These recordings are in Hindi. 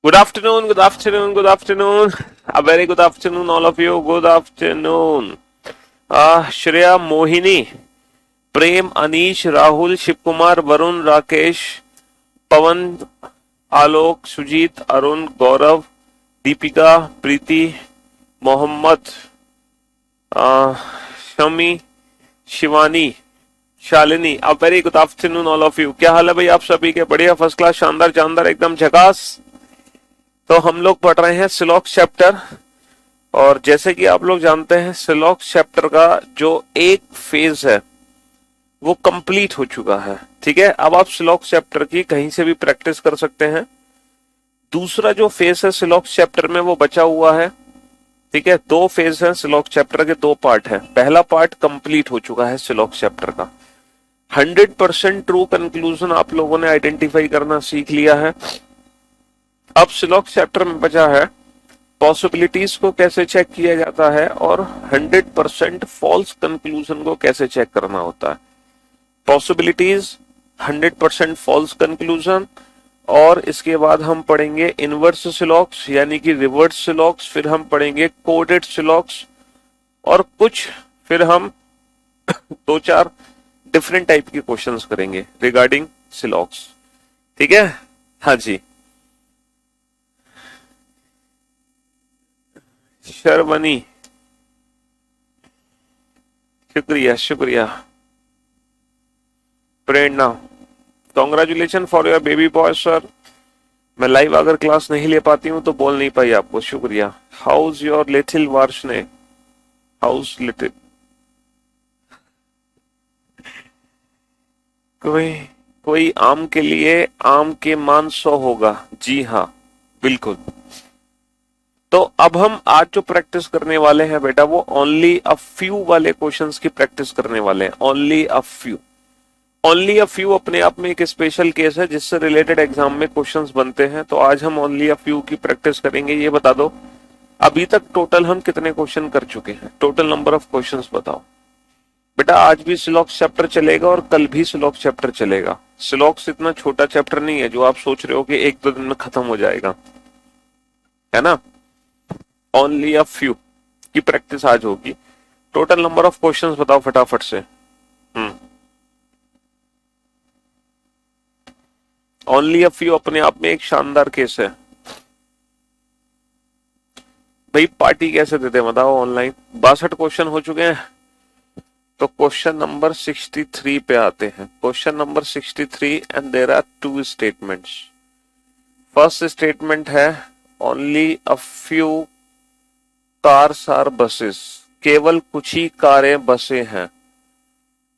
Good afternoon, good afternoon, good afternoon. A very good afternoon, all of you. Good afternoon. Shreya, Mohini, Prem, Anish, Rahul, Shiv Kumar, Varun, Rakesh, Pawan, Alok, Sujit, Arun, Gaurav, Deepika, Preeti, Mohammad, Shami, Shivani, Shalini. A very good afternoon all of you. क्या हाल है भाई आप सभी के? बढ़िया, फर्स्ट क्लास, शानदार, जानदार, एकदम झकास। तो हम लोग पढ़ रहे हैं सिलॉक्स चैप्टर। और जैसे कि आप लोग जानते हैं, सिलॉक्स चैप्टर का जो एक फेज है वो कंप्लीट हो चुका है। ठीक है, अब आप सिलॉक्स चैप्टर की कहीं से भी प्रैक्टिस कर सकते हैं। दूसरा जो फेज है सिलॉक्स चैप्टर में वो बचा हुआ है। ठीक है, दो फेज है सिलॉक्स चैप्टर के, दो पार्ट है। पहला पार्ट कंप्लीट हो चुका है सिलॉक्स चैप्टर का। 100% ट्रू कंक्लूजन आप लोगों ने आइडेंटिफाई करना सीख लिया है। अब सिलॉक्स चैप्टर में बचा है पॉसिबिलिटीज को कैसे चेक किया जाता है और 100% फॉल्स कंक्लूजन को कैसे चेक करना होता है। पॉसिबिलिटीज, 100% फॉल्स कंक्लूजन, और इसके बाद हम पढ़ेंगे इनवर्स सिलॉक्स यानी कि रिवर्स सिलॉक्स, फिर हम पढ़ेंगे कोडेड सिलॉक्स, और कुछ फिर हम दो चार डिफरेंट टाइप के क्वेश्चंस करेंगे रिगार्डिंग सिलॉक्स। ठीक है, हाँ जी। शर्वनी, शुक्रिया शुक्रिया। Prerna, congratulation for your baby boy sir. मैं लाइव अगर क्लास नहीं ले पाती हूँ तो बोल नहीं पाई आपको, शुक्रिया। House your little Varshney, house little. कोई कोई आम के लिए आम के मान 100 होगा। जी हाँ, बिल्कुल। तो अब हम आज जो प्रैक्टिस करने वाले हैं बेटा, वो ओनली अ फ्यू वाले क्वेश्चंस की प्रैक्टिस करने वाले हैं। Only a few. Only a few अपने आप में एक स्पेशल केस है जिससे रिलेटेड एग्जाम में क्वेश्चंस बनते हैं। तो आज हम ओनली अ फ्यू की प्रैक्टिस करेंगे। ये बता दो, अभी तक टोटल हम कितने क्वेश्चन कर चुके हैं? टोटल नंबर ऑफ क्वेश्चंस बताओ बेटा। आज भी सिलॉक्स चैप्टर चलेगा और कल भी सिलॉक्स चैप्टर चलेगा। सिलॉक्स इतना छोटा चैप्टर नहीं है जो आप सोच रहे हो कि एक दो दिन में खत्म हो जाएगा, है ना। ओनली अ फ्यू की प्रैक्टिस आज होगी। टोटल नंबर ऑफ क्वेश्चंस बताओ फटाफट से। ओनली अ फ्यू अपने आप में एक शानदार केस है भाई। पार्टी कैसे देते बताओ ऑनलाइन? 62 क्वेश्चन हो चुके हैं। तो क्वेश्चन नंबर 63 पे आते हैं। Question number 63, and there are two statements. First statement है only a few cars are buses. केवल कुछ ही कारें बसें हैं।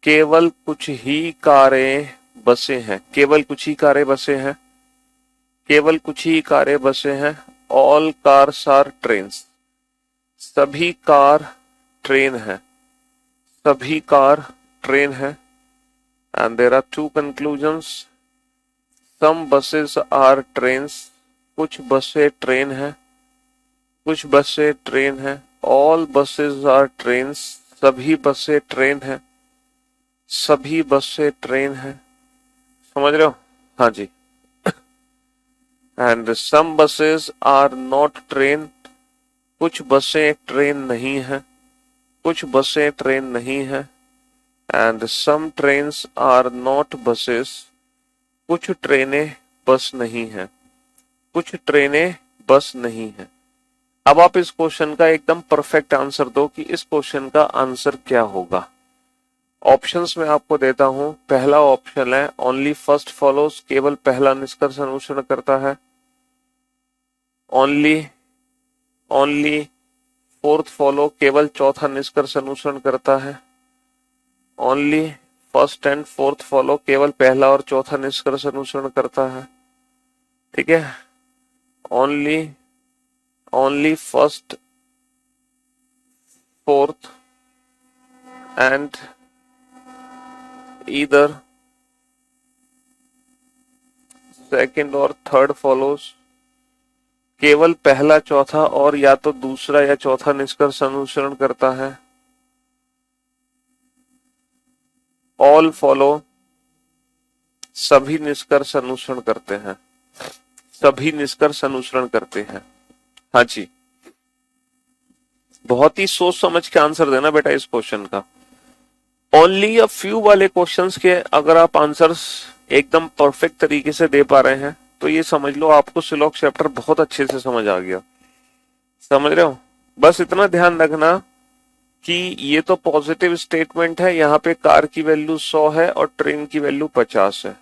केवल कुछ ही कारें बसें हैं। केवल कुछ ही कारें बसें हैं। केवल कुछ ही कारें बसें हैं। All cars are trains. सभी कार ट्रेन है। सभी कार ट्रेन है। And there are two conclusions. Some buses are trains. कुछ बसें ट्रेन है। कुछ बसें ट्रेन है। All buses are trains. सभी बसें ट्रेन है। सभी बसें ट्रेन है। समझ रहे हो? हाँ जी। And some buses are not train. कुछ बसें ट्रेन नहीं है। कुछ बसें ट्रेन नहीं है। And some trains are not buses. कुछ ट्रेनें बस नहीं है। कुछ ट्रेनें बस नहीं है। अब आप इस क्वेश्चन का एकदम परफेक्ट आंसर दो कि इस क्वेश्चन का आंसर क्या होगा। ऑप्शंस में आपको देता हूं। पहला ऑप्शन है ओनली फर्स्ट फॉलोज, केवल पहला निष्कर्ष अनुसरण करता है। ओनली ओनली फोर्थ फॉलो, केवल चौथा निष्कर्ष अनुसरण करता है। Only first and fourth follow, केवल पहला और चौथा निष्कर्ष अनुसरण करता है। ठीक है। Only only first, fourth and either second और थर्ड फॉलोज। केवल पहला, चौथा और या तो दूसरा या चौथा निष्कर्ष अनुसरण करता है। ऑल फॉलो, सभी निष्कर्ष अनुसरण करते हैं। सभी निष्कर्ष अनुसरण करते हैं। हाँ जी, बहुत ही सोच समझ के आंसर देना बेटा इस क्वेश्चन का। ओनली अ फ्यू वाले क्वेश्चंस के अगर आप आंसर्स एकदम परफेक्ट तरीके से दे पा रहे हैं तो ये समझ लो आपको सिलॉक चैप्टर बहुत अच्छे से समझ आ गया। समझ रहे हो? बस इतना ध्यान रखना कि ये तो पॉजिटिव स्टेटमेंट है, यहाँ पे कार की वैल्यू 100 है और ट्रेन की वैल्यू 50 है।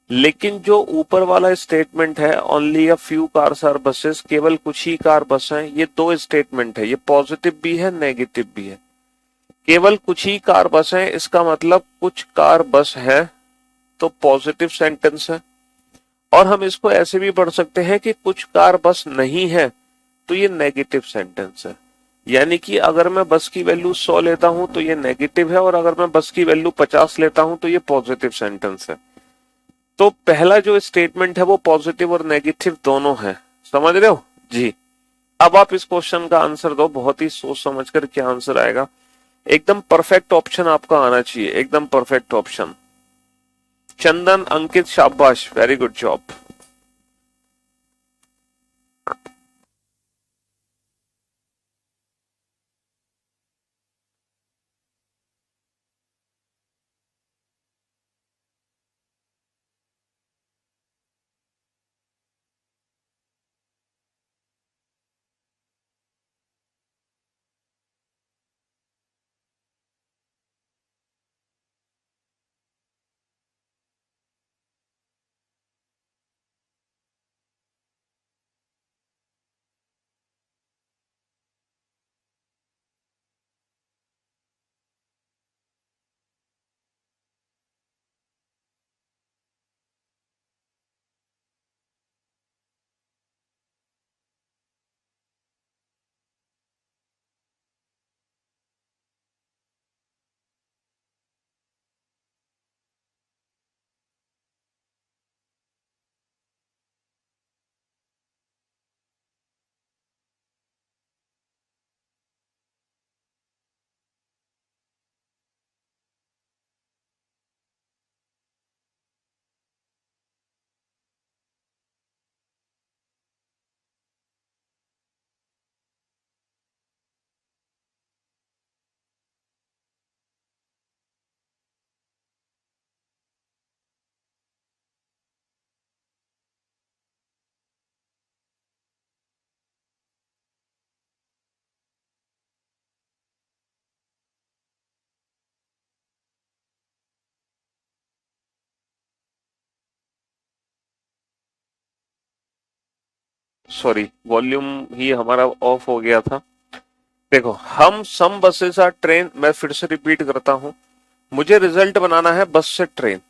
लेकिन जो ऊपर वाला स्टेटमेंट है only a few cars are buses, केवल कुछ ही कार बस हैं, ये दो स्टेटमेंट है, ये पॉजिटिव भी है नेगेटिव भी है। केवल कुछ ही कार बस हैं इसका मतलब कुछ कार बस है तो पॉजिटिव सेंटेंस है। और हम इसको ऐसे भी पढ़ सकते हैं कि कुछ कार बस नहीं है तो ये नेगेटिव सेंटेंस है। यानी कि अगर मैं बस की वैल्यू 100 लेता हूं तो ये नेगेटिव है और अगर मैं बस की वैल्यू 50 लेता हूं तो ये पॉजिटिव सेंटेंस है। तो पहला जो स्टेटमेंट है वो पॉजिटिव और नेगेटिव दोनों है। समझ रहे हो जी? अब आप इस क्वेश्चन का आंसर दो, बहुत ही सोच समझ कर क्या आंसर आएगा। एकदम परफेक्ट ऑप्शन आपका आना चाहिए, एकदम परफेक्ट ऑप्शन। चंदन, अंकित, शाबाश, very good job. Sorry, volume ही हमारा ऑफ हो गया था। देखो, हम सम बसेस आर ट्रेन, मैं फिर से रिपीट करता हूं, मुझे रिजल्ट बनाना है बस से ट्रेन,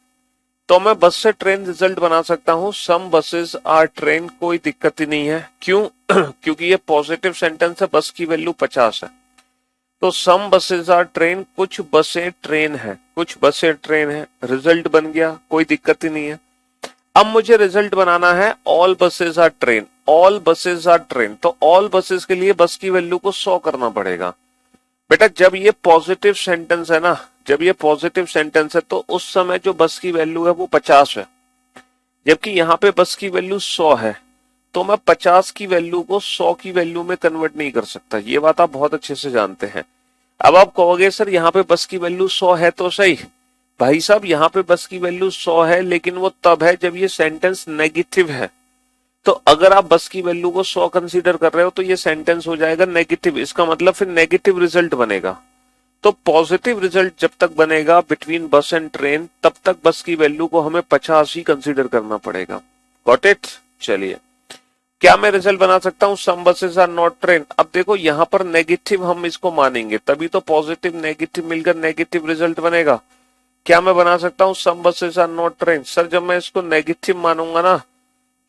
तो मैं बस से ट्रेन रिजल्ट बना सकता हूं। सम बसेस आर ट्रेन, कोई दिक्कत ही नहीं है। क्यों? क्योंकि ये पॉजिटिव सेंटेंस है, बस की वैल्यू 50 है। तो सम बसेस आर ट्रेन, कुछ बसें ट्रेन है, कुछ बसें ट्रेन है, रिजल्ट बन गया, कोई दिक्कत ही नहीं है। अब मुझे रिजल्ट बनाना है all buses are train, all buses are train, तो ऑल बसेस के लिए बस की वैल्यू को 100 करना पड़ेगा। बेटा जब ये पॉजिटिव सेंटेंस है ना, जब ये पॉजिटिव सेंटेंस है तो उस समय जो बस की वैल्यू है वो 50 है, जबकि यहाँ पे बस की वैल्यू 100 है। तो मैं 50 की वैल्यू को 100 की वैल्यू में कन्वर्ट नहीं कर सकता, ये बात आप बहुत अच्छे से जानते हैं। अब आप कहोगे सर यहाँ पे बस की वैल्यू 100 है तो सही। भाई साहब यहाँ पे बस की वैल्यू 100 है, लेकिन वो तब है जब ये सेंटेंस नेगेटिव है। तो अगर आप बस की वैल्यू को 100 कंसीडर कर रहे हो तो ये सेंटेंस हो जाएगा नेगेटिव, इसका मतलब फिर नेगेटिव रिजल्ट बनेगा। तो पॉजिटिव रिजल्ट जब तक बनेगा बिटवीन बस एंड ट्रेन, तब तक बस की वैल्यू को हमें 50 ही कंसीडर करना पड़ेगा। Got it? चलिए, क्या मैं रिजल्ट बना सकता हूं some buses are not train? अब देखो यहां पर नेगेटिव हम इसको मानेंगे, तभी तो पॉजिटिव नेगेटिव मिलकर नेगेटिव रिजल्ट बनेगा। क्या मैं बना सकता हूं some buses are not train? Sir जब मैं इसको नेगेटिव मानूंगा ना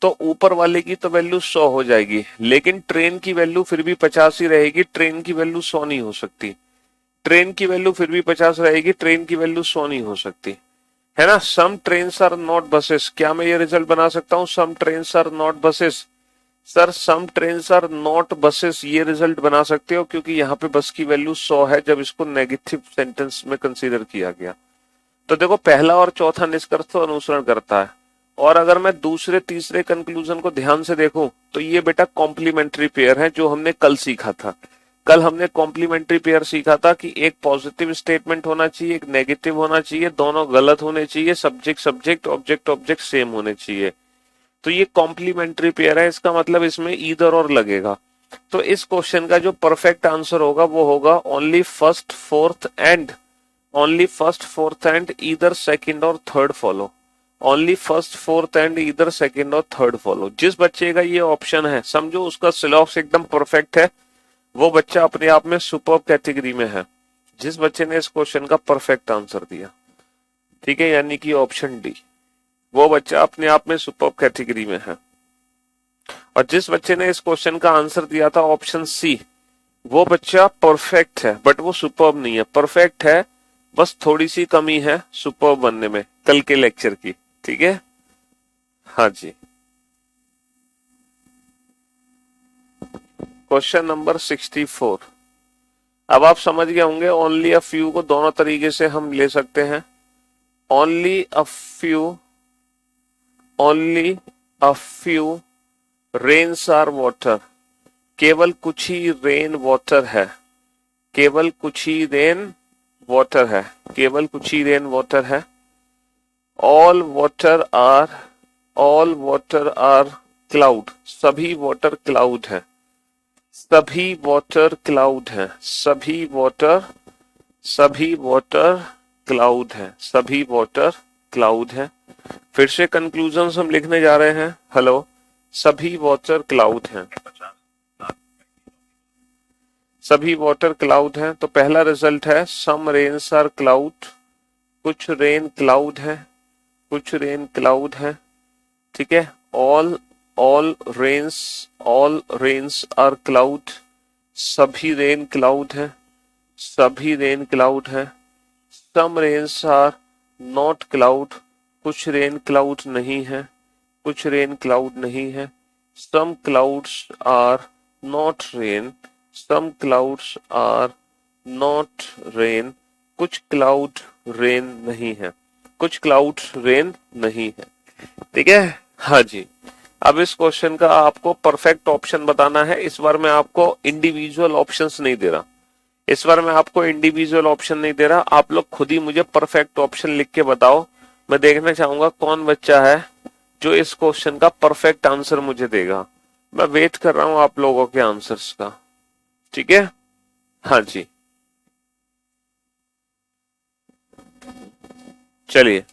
तो ऊपर वाले की तो वैल्यू 100 हो जाएगी, लेकिन ट्रेन की वैल्यू फिर भी 50 ही रहेगी, ट्रेन की वैल्यू 100 नहीं हो सकती। ट्रेन की वैल्यू फिर भी 50 रहेगी, ट्रेन की वैल्यू 100 नहीं हो सकती, है ना? Some trains are not buses, क्या मैं ये रिजल्ट बना सकता हूँ some trains are not buses? Sir some trains are not buses ये रिजल्ट बना सकते हो क्योंकि यहाँ पे बस की वैल्यू 100 है जब इसको नेगेटिव सेंटेंस में कंसीडर किया गया। तो देखो पहला और चौथा निष्कर्ष तो अनुसरण करता है, और अगर मैं दूसरे तीसरे कंक्लूजन को ध्यान से देखूं तो ये बेटा कॉम्प्लीमेंट्री पेयर है जो हमने कल सीखा था। कल हमने कॉम्प्लीमेंट्री पेयर सीखा था कि एक पॉजिटिव स्टेटमेंट होना चाहिए, एक नेगेटिव होना चाहिए, दोनों गलत होने चाहिए, subject subject object object same होने चाहिए। तो ये कॉम्प्लीमेंट्री पेयर है, इसका मतलब इसमें ईदर और लगेगा। तो इस क्वेश्चन का जो परफेक्ट आंसर होगा वो होगा only first fourth and, only first fourth and either second और third follow, only first fourth and either second और थर्ड फॉलो। जिस बच्चे का ये ऑप्शन है समझो उसका सिलॉक्स एकदम परफेक्ट है, वो बच्चा अपने आप में सुपर कैटेगरी में है, जिस बच्चे ने इस क्वेश्चन का परफेक्ट आंसर दिया। ठीक है, यानी कि ऑप्शन डी, वो बच्चा अपने आप में सुपर कैटेगरी में है। और जिस बच्चे ने इस क्वेश्चन का आंसर दिया था ऑप्शन सी, वो बच्चा परफेक्ट है बट वो सुपर्ब नहीं है, परफेक्ट है बस थोड़ी सी कमी है सुपर्ब बनने में कल के लेक्चर की। ठीक है, हाँ जी। Question number 64। अब आप समझ गए होंगे ओनली अ फ्यू को दोनों तरीके से हम ले सकते हैं। Only a few, only a few rains are water, केवल कुछ ही रेन वाटर है, केवल कुछ ही रेन वाटर है, केवल कुछ ही रेन वाटर है। All water are, all water are cloud, सभी वाटर क्लाउड है, सभी वाटर क्लाउड है, सभी वाटर, सभी वाटर क्लाउड है, सभी वाटर क्लाउड है। फिर से कंक्लूजन हम लिखने जा रहे हैं। हेलो, सभी वाटर क्लाउड हैं, सभी वाटर क्लाउड हैं। तो पहला रिजल्ट है सम रेन्स आर क्लाउड, कुछ रेन क्लाउड है, कुछ रेन क्लाउड है। ठीक है, all, all rains, all rains are cloud, सभी रेन क्लाउड है, सभी रेन क्लाउड है। Some rains are not cloud, कुछ रेन क्लाउड नहीं है, कुछ रेन क्लाउड नहीं है। Some clouds are not rain, some clouds are not rain, कुछ क्लाउड रेन नहीं है, कुछ क्लाउड रेन नहीं है। ठीक है, हाँ जी। अब इस क्वेश्चन का आपको परफेक्ट ऑप्शन बताना है। इस बार मैं आपको इंडिविजुअल ऑप्शंस नहीं दे रहा, इस बार मैं आपको इंडिविजुअल ऑप्शन नहीं दे रहा, आप लोग खुद ही मुझे परफेक्ट ऑप्शन लिख के बताओ। मैं देखना चाहूंगा कौन बच्चा है जो इस क्वेश्चन का परफेक्ट आंसर मुझे देगा। मैं वेट कर रहा हूं आप लोगों के आंसर्स का। ठीक है, हाँ जी, चलिए।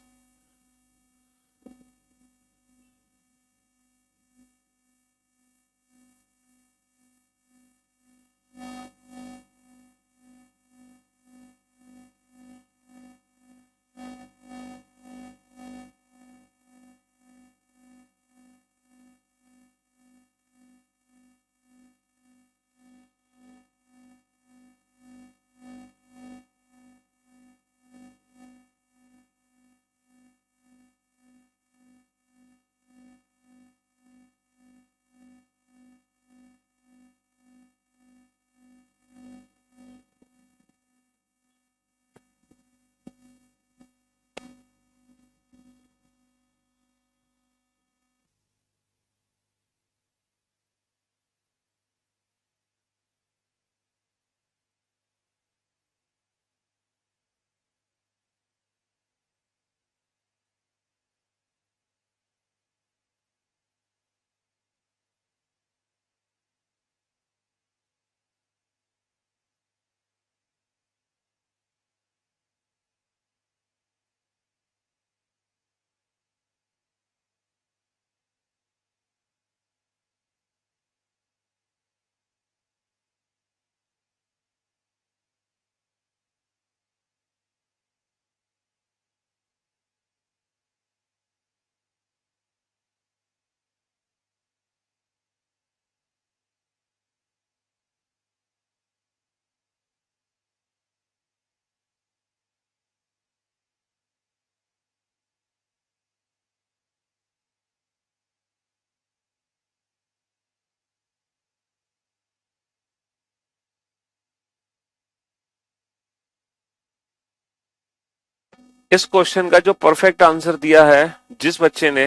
इस क्वेश्चन का जो परफेक्ट आंसर दिया है जिस बच्चे ने,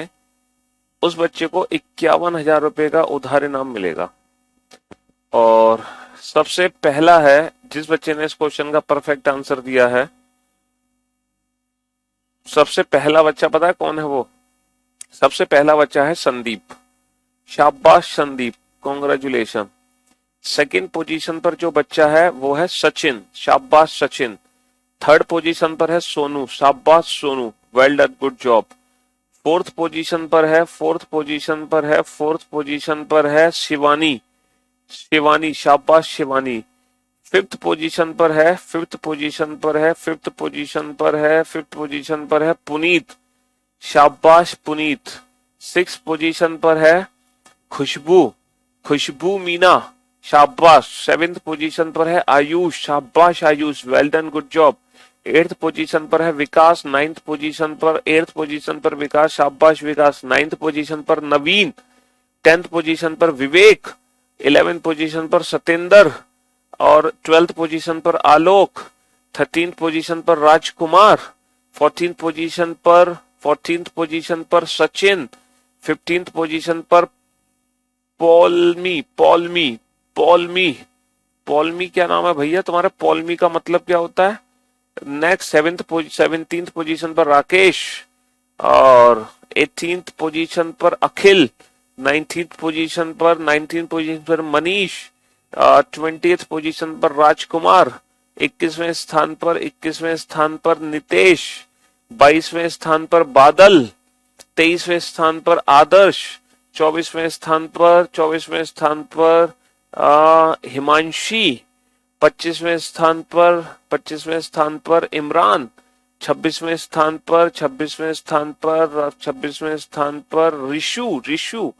उस बच्चे को 51,000 रुपए का उधार इनाम मिलेगा। और सबसे पहला है जिस बच्चे ने इस क्वेश्चन का परफेक्ट आंसर दिया है, सबसे पहला बच्चा पता है कौन है वो? सबसे पहला बच्चा है संदीप। शाबाश संदीप, कॉन्ग्रेचुलेशन। सेकंड पोजीशन पर जो बच्चा है वो है सचिन। शाबाश सचिन। थर्ड पोजीशन पर है सोनू। शाबाश Sonu, well done, good job. Fourth position पर है शिवानी। शिवानी, शाबाश शिवानी। फिफ्थ पोजीशन पर है पुनीत। शाबाश पुनीत। सिक्स पोजीशन पर है खुशबू। खुशबू मीना, शाबाश। सेवेंथ पोजीशन पर है आयुष। शाबाश Ayush, well done, good job. Eighth position पर है विकास। एट्थ पोजीशन पर विकास, शाबाश विकास। नाइन्थ पोजीशन पर नवीन। 10th पोजीशन पर विवेक। 11th पोजीशन पर सतेंद्र। और 12th पोजीशन पर आलोक। 13th पोजीशन पर राजकुमार। 14th पोजीशन पर सचिन। 15th पोजीशन पर पॉलमी। पॉलमी क्या नाम है भैया तुम्हारा? पॉलमी का मतलब क्या होता है? नेक्स्ट 17th पोजीशन पर राकेश। और 18th पोजीशन पर अखिल। 19th पोजीशन पर मनीष। 20th पोजीशन पर राजकुमार। 21वें स्थान पर नितेश। 22वें स्थान पर बादल। 23वें स्थान पर आदर्श। 24वें स्थान पर हिमांशी। 25वें स्थान पर इमरान। 26वें स्थान पर ऋषु।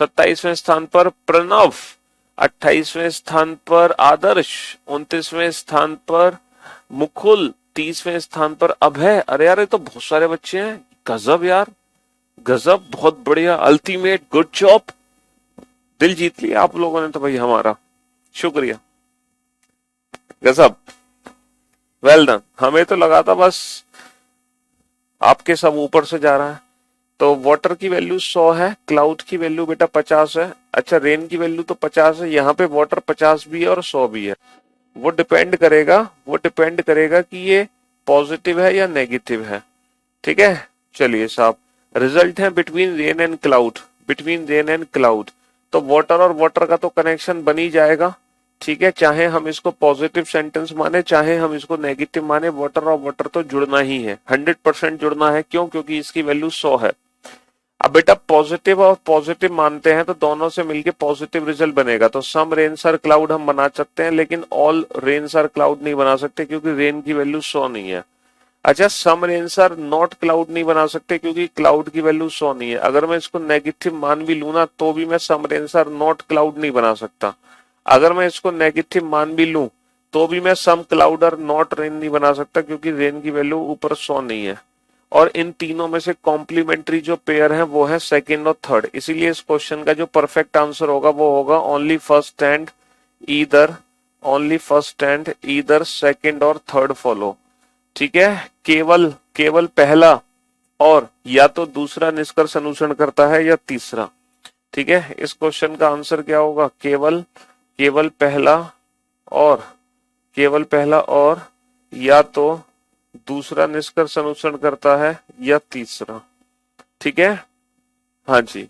27वें स्थान पर प्रणव। 28वें स्थान पर आदर्श। 29वें स्थान पर मुकुल। 30वें स्थान पर अभय। अरे यार ये तो बहुत सारे बच्चे हैं, गजब यार, गजब, बहुत बढ़िया, अल्टीमेट, गुड जॉब। दिल जीत लिया आप लोगों ने तो भाई हमारा, शुक्रिया, गजब, वेल डन। हमें तो लगा था बस आपके सब ऊपर से जा रहा है। तो वाटर की वैल्यू 100 है, क्लाउड की वैल्यू बेटा 50 है। अच्छा रेन की वैल्यू तो 50 है, यहाँ पे वाटर 50 भी है और 100 भी है। वो डिपेंड करेगा कि ये पॉजिटिव है या नेगेटिव है। ठीक है, चलिए साहब, रिजल्ट है बिटवीन रेन एंड क्लाउड। तो वाटर और वाटर का तो कनेक्शन बन ही जाएगा। ठीक है, चाहे हम इसको पॉजिटिव सेंटेंस माने चाहे हम इसको नेगेटिव माने, वाटर और वाटर तो जुड़ना ही है, 100% जुड़ना है। क्यों? क्योंकि इसकी वैल्यू 100 है। अब बेटा पॉजिटिव और पॉजिटिव मानते हैं तो दोनों से मिलके पॉजिटिव रिजल्ट बनेगा। तो सम रेन सर क्लाउड हम बना सकते हैं, लेकिन ऑल रेन सर क्लाउड नहीं बना सकते क्योंकि रेन की वैल्यू 100 नहीं है। अच्छा, some rains are not cloud नहीं बना सकते क्योंकि क्लाउड की वैल्यू 100 नहीं है। अगर मैं इसको नेगेटिव मान भी लू ना तो भी मैं some rains are not cloud नहीं बना सकता। अगर मैं इसको नेगेटिव मान भी लूं तो भी मैं सम क्लाउड और नॉट रेन नहीं बना सकता क्योंकि रेन की वैल्यू ऊपर 100 नहीं है। और इन तीनों में से कॉम्प्लीमेंट्री जो पेयर है वो है सेकंड और थर्ड। इसीलिए इस क्वेश्चन का जो परफेक्ट आंसर होगा वो होगा only first and either second और थर्ड फॉलो। ठीक है, केवल पहला और या तो दूसरा निष्कर्ष अनुसरण करता है या तीसरा। ठीक है, इस क्वेश्चन का आंसर क्या होगा? केवल पहला और या तो दूसरा निष्कर्ष अनुसरण करता है या तीसरा। ठीक है, हाँ जी,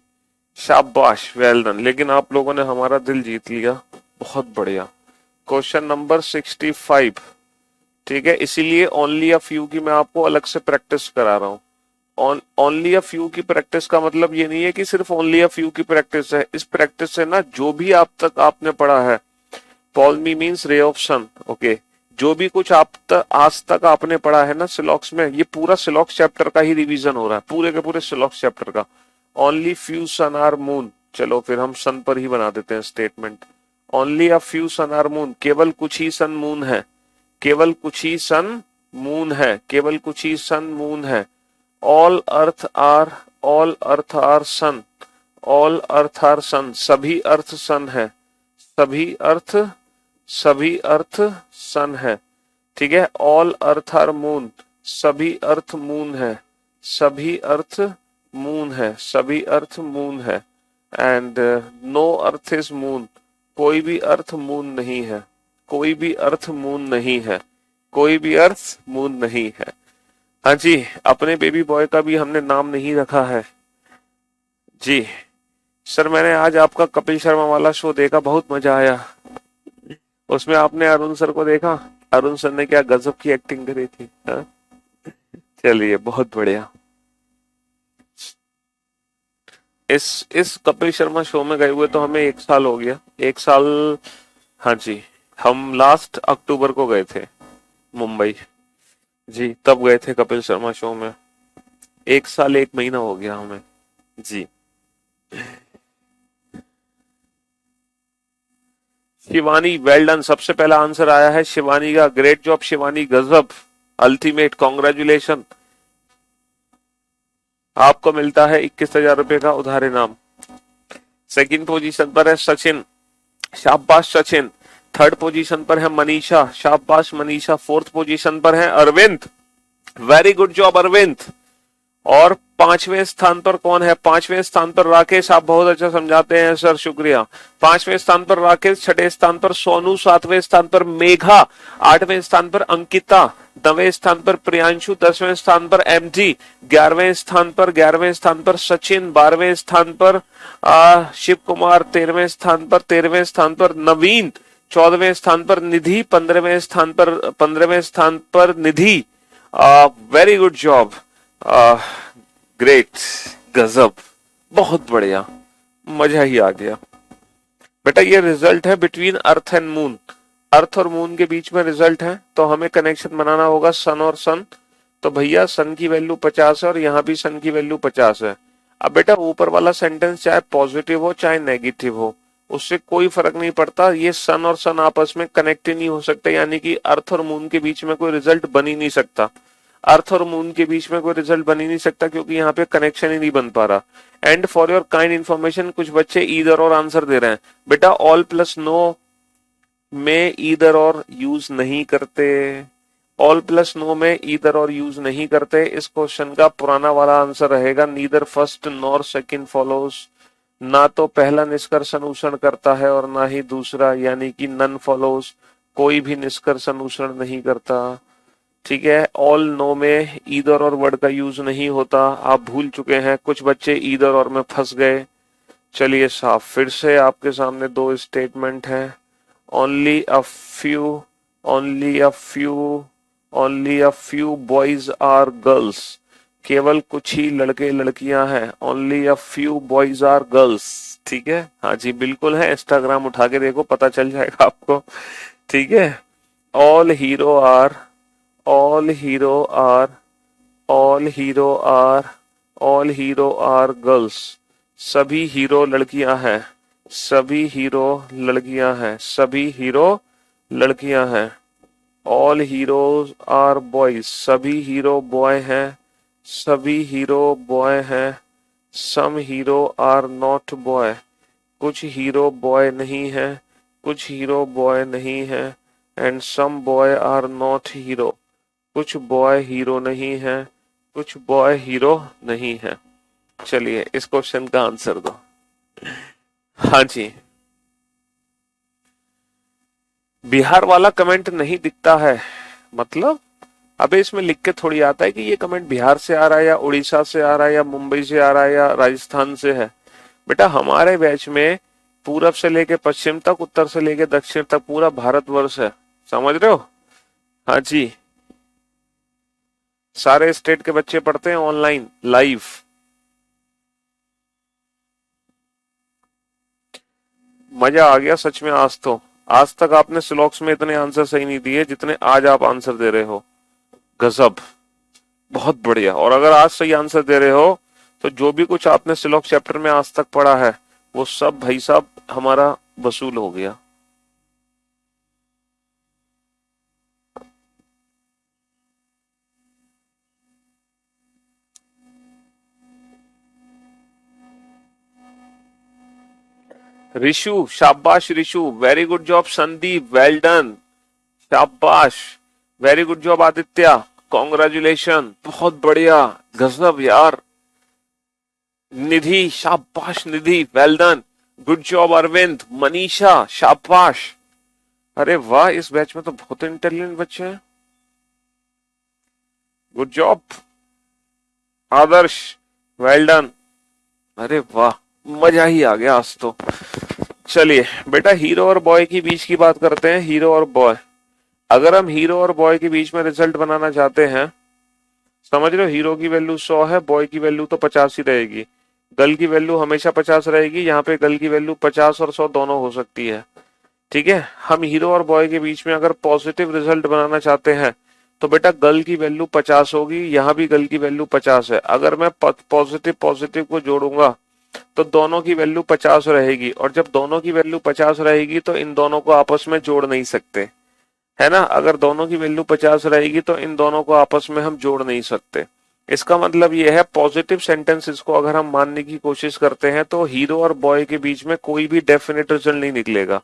शाबाश, वेल डन। लेकिन आप लोगों ने हमारा दिल जीत लिया, बहुत बढ़िया। Question number 65। ठीक है, इसीलिए ओनली अ फ्यू की मैं आपको अलग से प्रैक्टिस करा रहा हूँ। ओनली अ फ्यू की प्रैक्टिस का मतलब ये नहीं है कि सिर्फ ओनली अ फ्यू की प्रैक्टिस है। इस प्रैक्टिस से ना जो भी आपने पढ़ा है, पॉल्मी means ray of sun, okay, जो भी कुछ आज तक आपने पढ़ा है ना सिलॉक्स में, ये पूरा सिलॉक्स चैप्टर का ही रिवीजन हो रहा है, पूरे के पूरे सिलॉक्स चैप्टर का। Only few sun are moon, चलो फिर हम सन पर ही बना देते हैं statement. Only a few sun are moon, केवल कुछ ही सन मून है, केवल कुछ ही सन मून है। ऑल अर्थ आर सन, सभी अर्थ सन है, सभी अर्थ सन है। ठीक है, ऑल अर्थ आर मून, सभी अर्थ मून है, सभी अर्थ मून है, सभी अर्थ मून है। And no earth is moon, कोई भी अर्थ मून नहीं है, कोई भी अर्थ मून नहीं है, कोई भी अर्थ मून नहीं है। हाँ जी, अपने बेबी बॉय का भी हमने नाम नहीं रखा है जी। सर मैंने आज आपका कपिल शर्मा वाला शो देखा, बहुत मजा आया। उसमें आपने अरुण सर को देखा, अरुण सर ने क्या गजब की एक्टिंग करी थी। हाँ? चलिए बहुत बढ़िया। इस कपिल शर्मा शो में गए हुए तो हमें 1 साल हो गया, 1 साल। हाँ जी, हम लास्ट अक्टूबर को गए थे मुंबई जी, तब गए थे कपिल शर्मा शो में। 1 साल 1 महीना हो गया हमें जी। शिवानी वेल डन, सबसे पहला आंसर आया है शिवानी का। ग्रेट जॉब शिवानी, गजब, अल्टीमेट, कॉन्ग्रेचुलेशन। आपको मिलता है 21,000 रुपए का उधार इनाम। सेकंड पोजीशन पर है सचिन, शाबाश सचिन। थर्ड पोजीशन पर है मनीषा, शाबाश मनीषा। फोर्थ पोजीशन पर है Arvind, very good job Arvind. और 5वें स्थान पर कौन है? 5वें स्थान पर राकेश, आप बहुत अच्छा समझाते हैं सर, शुक्रिया। 5वें स्थान पर राकेश, 6ठे स्थान पर सोनू, 7वें स्थान पर मेघा, 8वें स्थान पर अंकिता, 9वें स्थान पर प्रियांशु, 10वें स्थान पर एमजी, 11वें स्थान पर सचिन, 12वें स्थान पर शिव कुमार, 13वें स्थान पर नवीन, 14वें स्थान पर निधि, 15वें स्थान पर निधि। वेरी गुड जॉब, ग्रेट, गजब, बहुत बढ़िया, मजा ही आ गया। बेटा ये रिजल्ट है बिटवीन अर्थ एंड मून, अर्थ और मून के बीच में रिजल्ट है, तो हमें कनेक्शन बनाना होगा सन और सन। तो भैया सन की वैल्यू 50 है और यहाँ भी सन की वैल्यू 50 है। अब बेटा ऊपर वाला सेंटेंस चाहे पॉजिटिव हो चाहे नेगेटिव हो, उससे कोई फर्क नहीं पड़ता, ये सन और सन आपस में कनेक्ट ही नहीं हो सकते, यानी कि अर्थ और मून के बीच में कोई रिजल्ट बन ही नहीं सकता। अर्थ और मून के बीच में कोई रिजल्ट बन ही नहीं सकता क्योंकि यहाँ पे कनेक्शन ही नहीं बन पा रहा। And for your kind information, कुछ बच्चे ईदर और आंसर दे रहे हैं। बेटा ऑल प्लस नो में ईदर और यूज नहीं करते, ऑल प्लस नो में ईदर और यूज नहीं करते। इस क्वेश्चन का पुराना वाला आंसर रहेगा neither first nor second follows, ना तो पहला निष्कर्ष अनुसरण करता है और ना ही दूसरा, यानी कि नन फॉलोज, कोई भी निष्कर्ष अनुसरण नहीं करता। ठीक है, ऑल नो में ईदर और वर्ड का यूज नहीं होता, आप भूल चुके हैं, कुछ बच्चे ईदर और में फंस गए। चलिए साहब, फिर से आपके सामने 2 स्टेटमेंट हैं। Only a few, only a few, only a few boys are girls, केवल कुछ ही लड़के लड़कियां हैं। Only a few boys are girls, ठीक है, हाँ जी बिल्कुल है, इंस्टाग्राम उठा के देखो पता चल जाएगा आपको। ठीक है, all hero are, all hero are, all hero are, all hero are girls, सभी हीरो लड़कियां हैं, सभी हीरो लड़कियां हैं, सभी हीरो लड़कियां हैं। all heroes are boys, सभी हीरो बॉय हैं, सभी हीरो बॉय हैं। some hero are not boy, कुछ हीरो बॉय नहीं है, कुछ हीरो बॉय नहीं है। And some boy are not hero, कुछ बॉय हीरो नहीं है, कुछ बॉय हीरो नहीं है। चलिए इस क्वेश्चन का आंसर दो। हाँ जी, बिहार वाला कमेंट नहीं दिखता है, मतलब अबे इसमें लिख के थोड़ी आता है कि ये कमेंट बिहार से आ रहा है या उड़ीसा से आ रहा है या मुंबई से आ रहा है या राजस्थान से है। बेटा हमारे बैच में पूरब से लेके पश्चिम तक, उत्तर से लेके दक्षिण तक पूरा भारतवर्ष है, समझ रहे हो। हाँ जी, सारे स्टेट के बच्चे पढ़ते हैं ऑनलाइन लाइव। मजा आ गया सच में आज तो, आज तक आपने स्लॉक्स में इतने आंसर सही नहीं दिए जितने आज आप आंसर दे रहे हो, गजब, बहुत बढ़िया। और अगर आज सही आंसर दे रहे हो तो जो भी कुछ आपने स्लॉक चैप्टर में आज तक पढ़ा है वो सब भाई साहब हमारा वसूल हो गया। ऋषु, शाबाश Rishu, very good job Sandeep, well done, शाबाश, very good job Aditya, congratulation, बहुत बढ़िया, गजब यार। निधि, शाबाश Nidhi, well done, good job Arvind, Manisha, शाबाश। अरे वाह, इस बैच में तो बहुत इंटेलिजेंट बच्चे हैं। गुड जॉब आदर्श, वेल डन। अरे वाह, मजा ही आ गया आज तो। चलिए बेटा, हीरो और बॉय की बीच की बात करते हैं। हीरो और बॉय, अगर हम हीरो और बॉय के बीच में रिजल्ट बनाना चाहते हैं, समझ रहे हो, हीरो की वैल्यू 100 है, बॉय की वैल्यू तो 50 ही रहेगी। गर्ल की वैल्यू हमेशा 50 रहेगी, यहाँ पे गर्ल की वैल्यू 50 और 100 दोनों हो सकती है। ठीक है, हम हीरो और बॉय के बीच में अगर पॉजिटिव रिजल्ट बनाना चाहते हैं तो बेटा गर्ल की वैल्यू 50 होगी, यहाँ भी गर्ल की वैल्यू 50 है। अगर मैं पॉजिटिव पॉजिटिव को जोड़ूंगा तो दोनों की वैल्यू 50 रहेगी, और जब दोनों की वैल्यू 50 रहेगी तो इन दोनों को आपस में जोड़ नहीं सकते, है ना। अगर दोनों की वैल्यू 50 रहेगी तो इन दोनों को आपस में हम जोड़ नहीं सकते। इसका मतलब यह है, पॉजिटिव सेंटेंसेस को अगर हम मानने की कोशिश करते हैं तो हीरो और बॉय के बीच में कोई भी डेफिनेट रिजल्ट नहीं निकलेगा।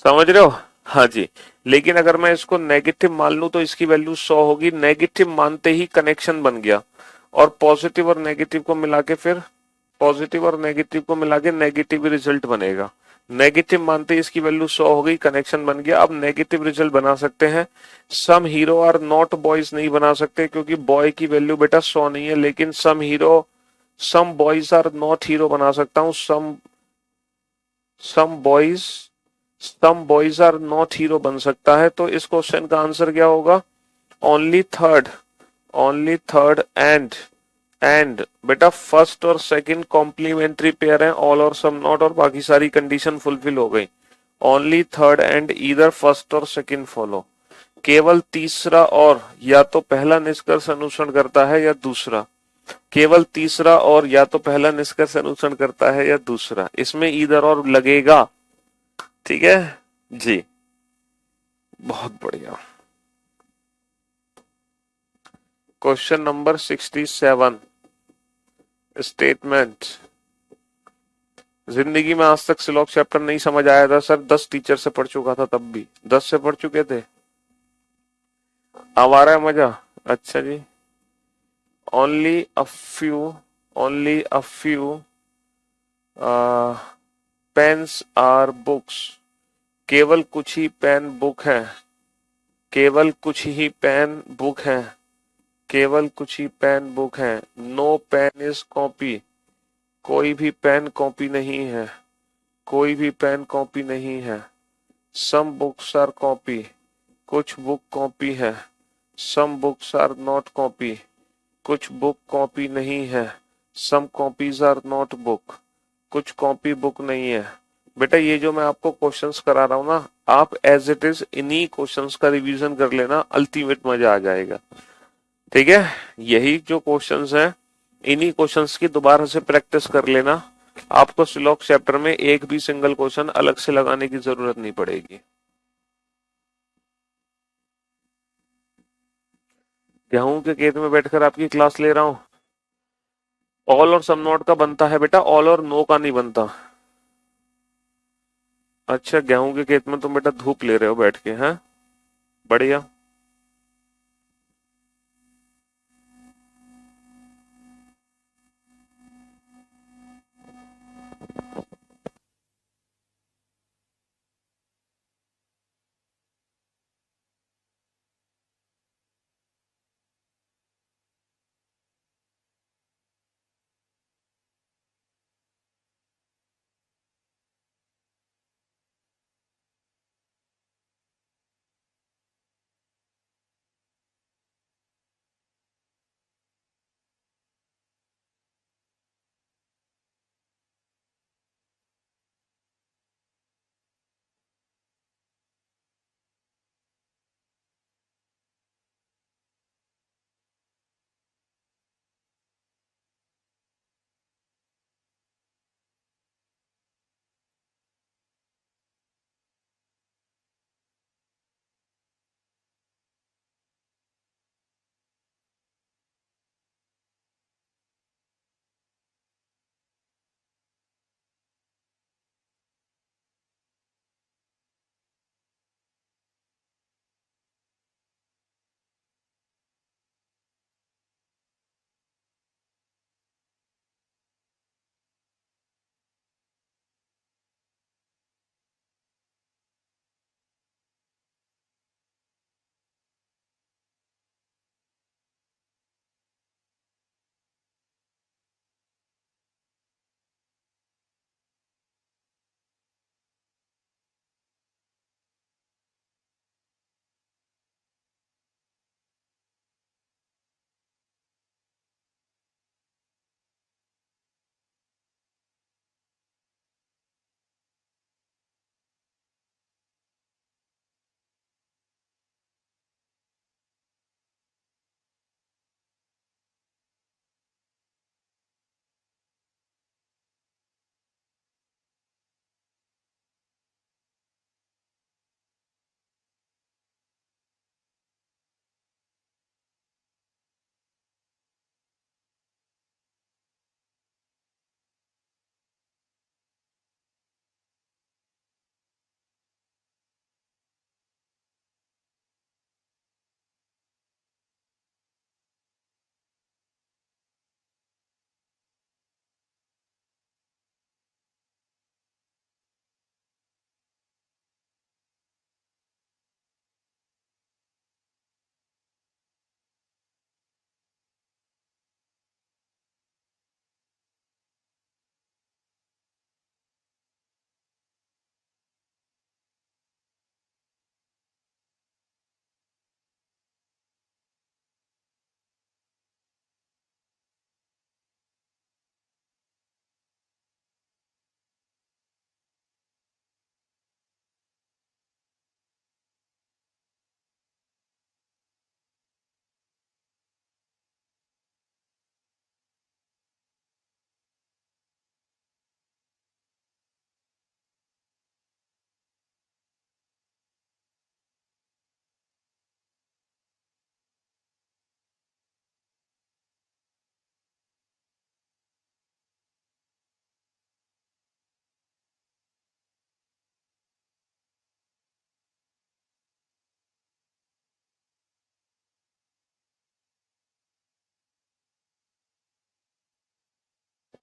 समझ रहे हो, हाँ जी। लेकिन अगर मैं इसको नेगेटिव मान लूं तो इसकी वैल्यू 100 होगी। नेगेटिव मानते ही कनेक्शन बन गया, और पॉजिटिव और नेगेटिव को मिला के फिर पॉजिटिव और नेगेटिव को मिला के नेगेटिव रिजल्ट बनेगा। नेगेटिव मानते ही इसकी वैल्यू 100 हो गई, कनेक्शन बन गया। अब नेगेटिव रिजल्ट बना सकते हैं। सम हीरो आर नॉट बॉयज नहीं बना सकते, क्योंकि बॉय की वैल्यू बेटा 100 नहीं है। लेकिन some boys are not hero बना सकता हूँ। Some boys some boys are not hero बन सकता है। तो इस क्वेश्चन का आंसर क्या होगा? Only third, only third and बेटा फर्स्ट और सेकंड कॉम्प्लीमेंट्री पेयर है, ऑल और सम नॉट, और बाकी सारी कंडीशन फुलफिल हो गई। Only third and either first और सेकंड फॉलो। केवल तीसरा और, या तो पहला निष्कर्ष अनुसरण करता है या दूसरा। केवल तीसरा और, या तो पहला निष्कर्ष अनुसरण करता है या दूसरा, इसमें ईदर और लगेगा। ठीक है जी, बहुत बढ़िया। Question number 67, statement. जिंदगी में आज तक सिलॉक चैप्टर नहीं समझ आया था सर, 10 टीचर से पढ़ चुका था, तब भी 10 से पढ़ चुके थे। अब आ रहा है मजा? अच्छा जी। Only a few, only a few pens are books. केवल कुछ ही पेन बुक है, केवल कुछ ही पेन बुक है, केवल कुछ ही पेन बुक है। No pen is copy. कोई भी पेन कॉपी नहीं है, कोई भी पेन कॉपी नहीं है। Some books are copy. कुछ बुक कॉपी है। Some books are not copy. कुछ बुक कॉपी नहीं है। Some copies are not book. कुछ कॉपी बुक नहीं है। बेटा ये जो मैं आपको क्वेश्चंस करा रहा हूं ना, आप एज इट इज इन्हीं क्वेश्चंस का रिवीजन कर लेना, अल्टीमेट मजा आ जाएगा। ठीक है, यही जो क्वेश्चंस हैं, इन्हीं क्वेश्चंस की दोबारा से प्रैक्टिस कर लेना। आपको सिलॉक चैप्टर में एक भी सिंगल क्वेश्चन अलग से लगाने की जरूरत नहीं पड़ेगी। गेहूं के खेत में बैठकर आपकी क्लास ले रहा हूं। ऑल और सम नॉट का बनता है बेटा, ऑल और नो का नहीं बनता। अच्छा, गेहूं के खेत में तुम बेटा धूप ले रहे हो बैठ के, हैं? बढ़िया।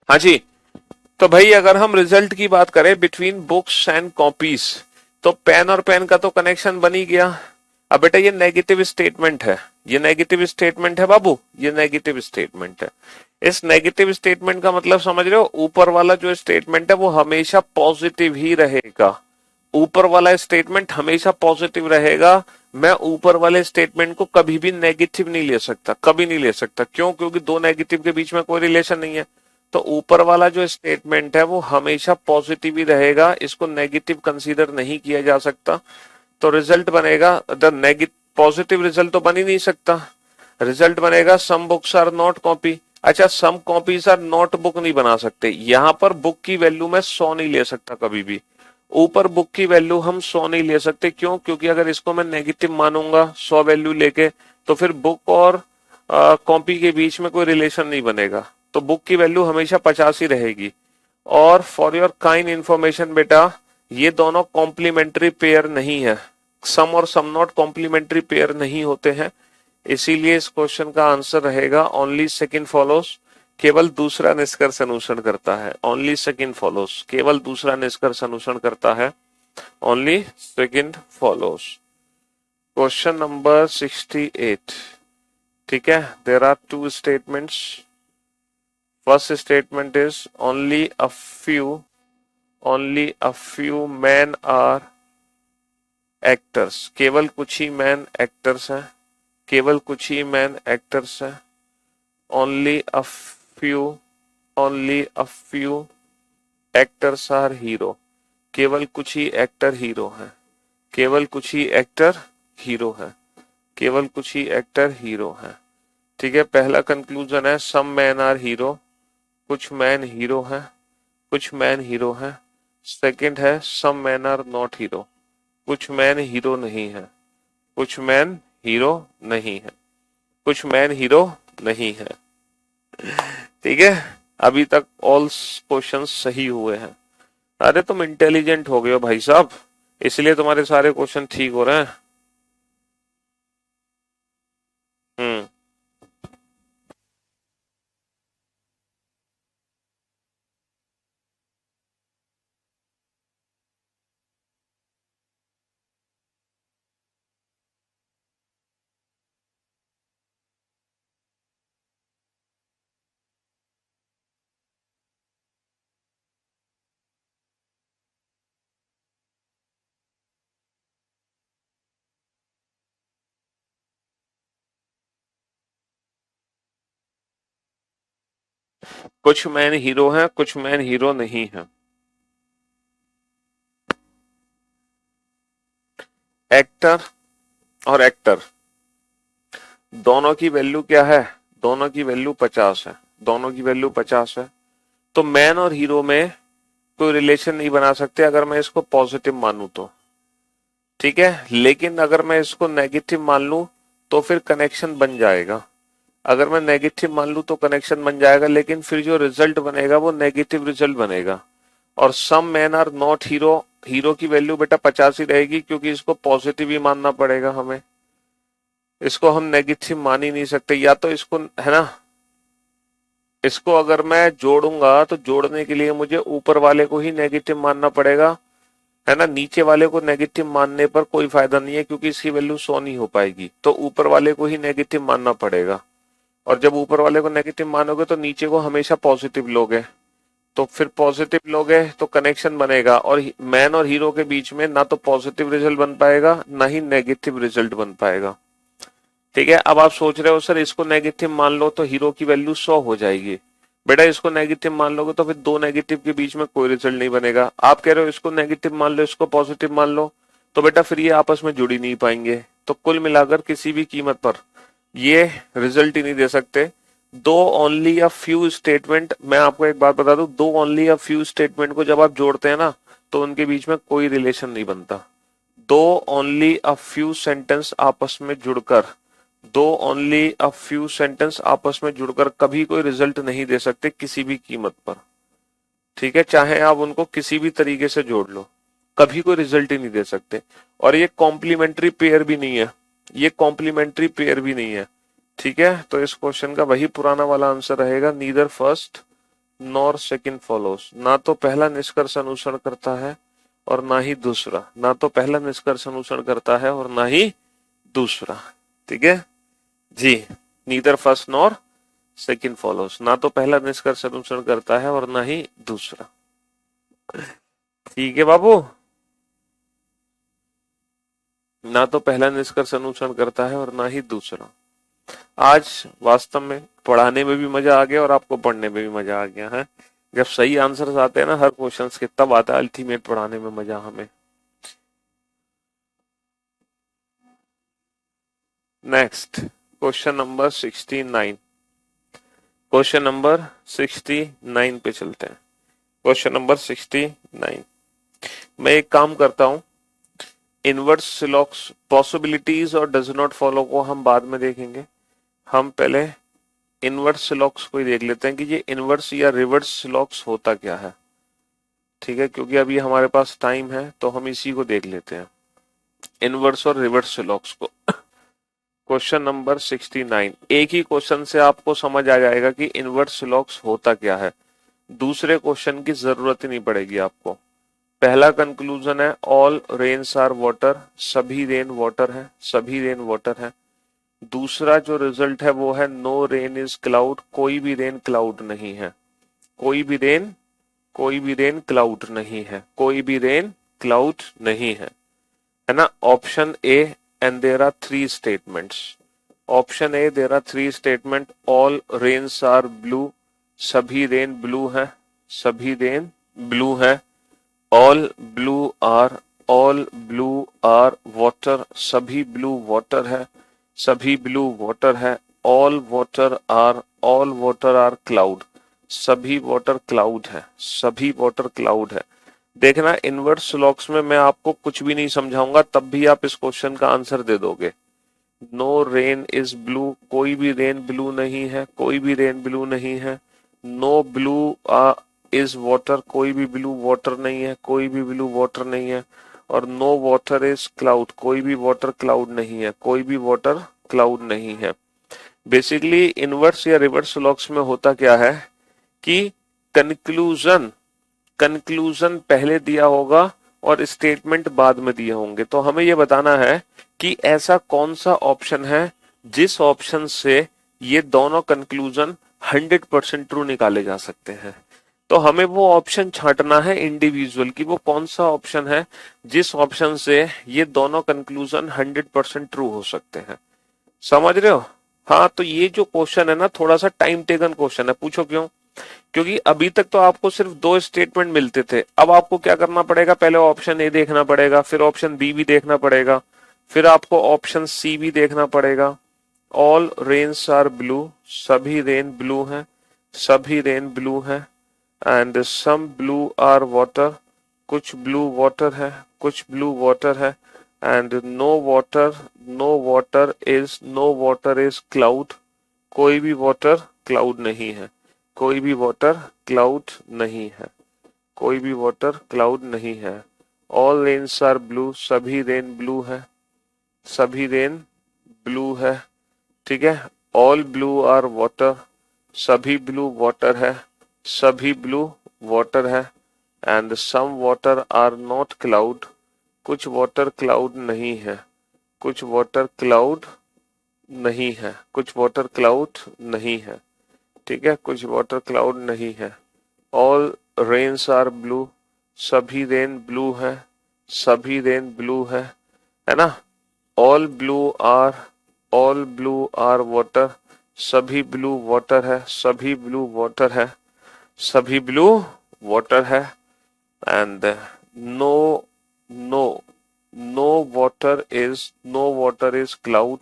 हाँ जी। तो भाई अगर हम रिजल्ट की बात करें बिटवीन बुक्स एंड कॉपीज, तो पेन और पेन का तो कनेक्शन बन ही गया। अब बेटा ये नेगेटिव स्टेटमेंट है, ये नेगेटिव स्टेटमेंट है बाबू, ये नेगेटिव स्टेटमेंट है। इस नेगेटिव स्टेटमेंट का मतलब समझ रहे हो, ऊपर वाला जो स्टेटमेंट है वो हमेशा पॉजिटिव ही रहेगा। ऊपर वाला स्टेटमेंट हमेशा पॉजिटिव रहेगा। मैं ऊपर वाले स्टेटमेंट को कभी भी नेगेटिव नहीं ले सकता, कभी नहीं ले सकता। क्यों? क्योंकि दो नेगेटिव के बीच में कोई रिलेशन नहीं है। तो ऊपर वाला जो स्टेटमेंट है वो हमेशा पॉजिटिव ही रहेगा, इसको नेगेटिव कंसीडर नहीं किया जा सकता। तो रिजल्ट बनेगा द नेगेटिव, पॉजिटिव रिजल्ट तो बन ही नहीं सकता। रिजल्ट बनेगा some books are not copy. अच्छा, some copies are not book नहीं बना सकते, यहां पर बुक की वैल्यू मैं 100 नहीं ले सकता कभी भी। ऊपर बुक की वैल्यू हम 100 नहीं ले सकते। क्यों? क्योंकि अगर इसको मैं नेगेटिव मानूंगा 100 वैल्यू लेके, तो फिर बुक और कॉपी के बीच में कोई रिलेशन नहीं बनेगा। तो बुक की वैल्यू हमेशा 50 ही रहेगी। और फॉर योर काइंड इंफॉर्मेशन बेटा, ये दोनों कॉम्प्लीमेंट्री पेयर नहीं है। सम और सम नॉट कॉम्प्लीमेंट्री पेयर नहीं होते हैं। इसीलिए इस क्वेश्चन का आंसर रहेगा ओनली सेकंड फॉलोस। केवल दूसरा निष्कर्ष अनुसरण करता है। ओनली सेकंड फॉलोस, केवल दूसरा निष्कर्ष अनुसरण करता है। Only second follows. Question number 68। ठीक है, there are two statements. First statement is only a few man are actors. केवल कुछ ही मैन एक्टर्स हैं, केवल कुछ ही मैन एक्टर्स हैं। Only a few, only a few actors are hero. केवल कुछ ही एक्टर हीरो हैं, केवल कुछ ही एक्टर हीरो हैं, केवल कुछ ही एक्टर हीरो हैं। ठीक है, पहला कंक्लूजन है सम मैन आर हीरो, कुछ मैन हीरो हैं, कुछ मैन हीरो हैं। सेकंड है सम मैन आर नॉट हीरो, कुछ मैन हीरो नहीं है, कुछ मैन हीरो नहीं है, कुछ मैन हीरो नहीं है। ठीक है, अभी तक ऑल क्वेश्चंस सही हुए हैं। अरे तुम इंटेलिजेंट हो गए हो भाई साहब, इसलिए तुम्हारे सारे क्वेश्चन ठीक हो रहे हैं। हम्म। कुछ मैन हीरो हैं, कुछ मैन हीरो नहीं है। एक्टर और एक्टर दोनों की वैल्यू क्या है? दोनों की वैल्यू 50 है, दोनों की वैल्यू 50 है। तो मैन और हीरो में कोई रिलेशन नहीं बना सकते अगर मैं इसको पॉजिटिव मानूं तो। ठीक है, लेकिन अगर मैं इसको नेगेटिव मान लूं तो फिर कनेक्शन बन जाएगा। अगर मैं नेगेटिव मान लूं तो कनेक्शन बन जाएगा, लेकिन फिर जो रिजल्ट बनेगा वो नेगेटिव रिजल्ट बनेगा। और some man are not hero, hero की वैल्यू बेटा 50 ही रहेगी, क्योंकि इसको पॉजिटिव ही मानना पड़ेगा हमें। इसको हम नेगेटिव मान ही नहीं सकते। या तो इसको, है ना, इसको अगर मैं जोड़ूंगा तो जोड़ने के लिए मुझे ऊपर वाले को ही नेगेटिव मानना पड़ेगा, है ना। नीचे वाले को नेगेटिव मानने पर कोई फायदा नहीं है, क्योंकि इसकी वैल्यू 100 नहीं हो पाएगी। तो ऊपर वाले को ही नेगेटिव मानना पड़ेगा। और जब ऊपर वाले को नेगेटिव मानोगे तो नीचे को हमेशा पॉजिटिव लोगे। तो फिर पॉजिटिव लोगे तो कनेक्शन बनेगा, और मैन और हीरो के बीच में ना तो पॉजिटिव रिजल्ट बन पाएगा ना ही नेगेटिव रिजल्ट बन पाएगा। ठीक है, अब आप सोच रहे हो सर इसको नेगेटिव मान लो तो हीरो की वैल्यू 100 हो जाएगी। बेटा इसको नेगेटिव मान लोगे तो फिर दो नेगेटिव के बीच में कोई रिजल्ट नहीं बनेगा। आप कह रहे हो इसको नेगेटिव मान लो, इसको पॉजिटिव मान लो, तो बेटा फिर ये आपस में जुड़ ही नहीं पाएंगे। तो कुल मिलाकर किसी भी कीमत पर ये रिजल्ट ही नहीं दे सकते। दो ओनली अ फ्यू स्टेटमेंट, मैं आपको एक बात बता दूं, दो ओनली अ फ्यू स्टेटमेंट को जब आप जोड़ते हैं ना तो उनके बीच में कोई रिलेशन नहीं बनता। दो ओनली अ फ्यू सेंटेंस आपस में जुड़कर, दो ओनली अ फ्यू सेंटेंस आपस में जुड़कर कभी कोई रिजल्ट नहीं दे सकते किसी भी कीमत पर। ठीक है, चाहे आप उनको किसी भी तरीके से जोड़ लो, कभी कोई रिजल्ट ही नहीं दे सकते। और ये कॉम्प्लीमेंट्री पेयर भी नहीं है, ये कॉम्प्लीमेंट्री पेयर भी नहीं है। ठीक है, तो इस क्वेश्चन का वही पुराना वाला आंसर रहेगा, neither first nor second follows, ना तो पहला निष्कर्ष अनुसरण करता है और ना ही दूसरा, ना तो पहला निष्कर्ष अनुसरण करता है और ना ही दूसरा। ठीक है जी, neither first nor second follows, ना तो पहला निष्कर्ष अनुसरण करता है और ना ही दूसरा। ठीक है बाबू, ना तो पहला निष्कर्ष अनुसरण करता है और ना ही दूसरा। आज वास्तव में पढ़ाने में भी मजा आ गया और आपको पढ़ने में भी मजा आ गया है। जब सही आंसर्स आते हैं ना हर क्वेश्चंस के, तब आता है अल्टीमेट पढ़ाने में मजा हमें। Next question number 69, question number 69 पे चलते हैं। क्वेश्चन नंबर 69, मैं एक काम करता हूं, इनवर्स सिलॉक्स पॉसिबिलिटीज और डज नॉट फॉलो को हम बाद में देखेंगे, हम पहले इनवर्स सिलॉक्स को ही देख लेते हैं कि ये इनवर्स या रिवर्स सिलॉक्स होता क्या है। ठीक है, क्योंकि अभी हमारे पास टाइम है तो हम इसी को देख लेते हैं, इनवर्स और रिवर्स सिलॉक्स को। क्वेश्चन नंबर 69, एक ही क्वेश्चन से आपको समझ आ जाएगा कि इनवर्स सिलॉक्स होता क्या है, दूसरे क्वेश्चन की जरूरत ही नहीं पड़ेगी आपको। पहला कंक्लूजन है ऑल रेन्स आर वाटर, सभी रेन वाटर है, सभी रेन वाटर है। दूसरा जो रिजल्ट है वो है नो रेन इज क्लाउड, कोई भी रेन क्लाउड नहीं है, कोई भी रेन, कोई भी रेन क्लाउड नहीं है, कोई भी रेन क्लाउड नहीं है ना। Option A, and there are three statements. Option A, there are three statement, all rains are blue, सभी रेन ब्लू है, सभी रेन ब्लू है। All blue are, all blue are water, सभी ब्लू वाटर है, सभी ब्लू वाटर है। All water are, all water are cloud, सभी वाटर क्लाउड है, सभी वाटर क्लाउड है। देखना इनवर्स लॉक्स में मैं आपको कुछ भी नहीं समझाऊंगा तब भी आप इस क्वेश्चन का आंसर दे दोगे। नो रेन इज ब्लू, कोई भी रेन ब्लू नहीं है, कोई भी रेन ब्लू नहीं है। नो ब्लू इज वाटर, कोई भी ब्लू वाटर नहीं है, कोई भी ब्लू वाटर नहीं है। और नो वाटर इज क्लाउड, कोई भी वाटर क्लाउड नहीं है, कोई भी वाटर क्लाउड नहीं है। बेसिकली इनवर्स या रिवर्स लॉक्स में होता क्या है कि कंक्लूजन, कंक्लूजन पहले दिया होगा और स्टेटमेंट बाद में दिए होंगे। तो हमें यह बताना है कि ऐसा कौन सा ऑप्शन है जिस ऑप्शन से ये दोनों कंक्लूजन 100% ट्रू निकाले जा सकते हैं। तो हमें वो ऑप्शन छांटना है इंडिविजुअल की, वो कौन सा ऑप्शन है जिस ऑप्शन से ये दोनों कंक्लूजन 100% ट्रू हो सकते हैं। समझ रहे हो? हाँ, तो ये जो क्वेश्चन है ना थोड़ा सा टाइम टेकन क्वेश्चन है। पूछो क्यों? क्योंकि अभी तक तो आपको सिर्फ दो स्टेटमेंट मिलते थे, अब आपको क्या करना पड़ेगा, पहले ऑप्शन ए देखना पड़ेगा, फिर ऑप्शन बी भी देखना पड़ेगा, फिर आपको ऑप्शन सी भी देखना पड़ेगा। ऑल रेन्स आर ब्लू, सभी रेन ब्लू हैं, सभी रेन ब्लू हैं। And some blue are water, कुछ ब्लू वाटर है, कुछ ब्लू वाटर है। And no water, no water is, no water is cloud, कोई भी वाटर क्लाउड नहीं है, कोई भी वाटर क्लाउड नहीं है, कोई भी वाटर क्लाउड नहीं है। ऑल रेन्स आर ब्लू, सभी रेन ब्लू है, सभी रेन ब्लू है। ठीक है, ऑल ब्लू आर वाटर, सभी ब्लू वाटर है, सभी ब्लू वाटर है। And some water are not cloud, कुछ वाटर क्लाउड नहीं है, कुछ वाटर क्लाउड नहीं है, कुछ वाटर क्लाउड नहीं है। ठीक है, कुछ वाटर क्लाउड नहीं है। ऑल रेन्स आर ब्लू, सभी रेन ब्लू है, सभी रेन ब्लू है ना। All blue are, all blue are water, सभी ब्लू वाटर है, सभी ब्लू वाटर है, सभी ब्लू वाटर है। And no, no, no water is, no water is cloud,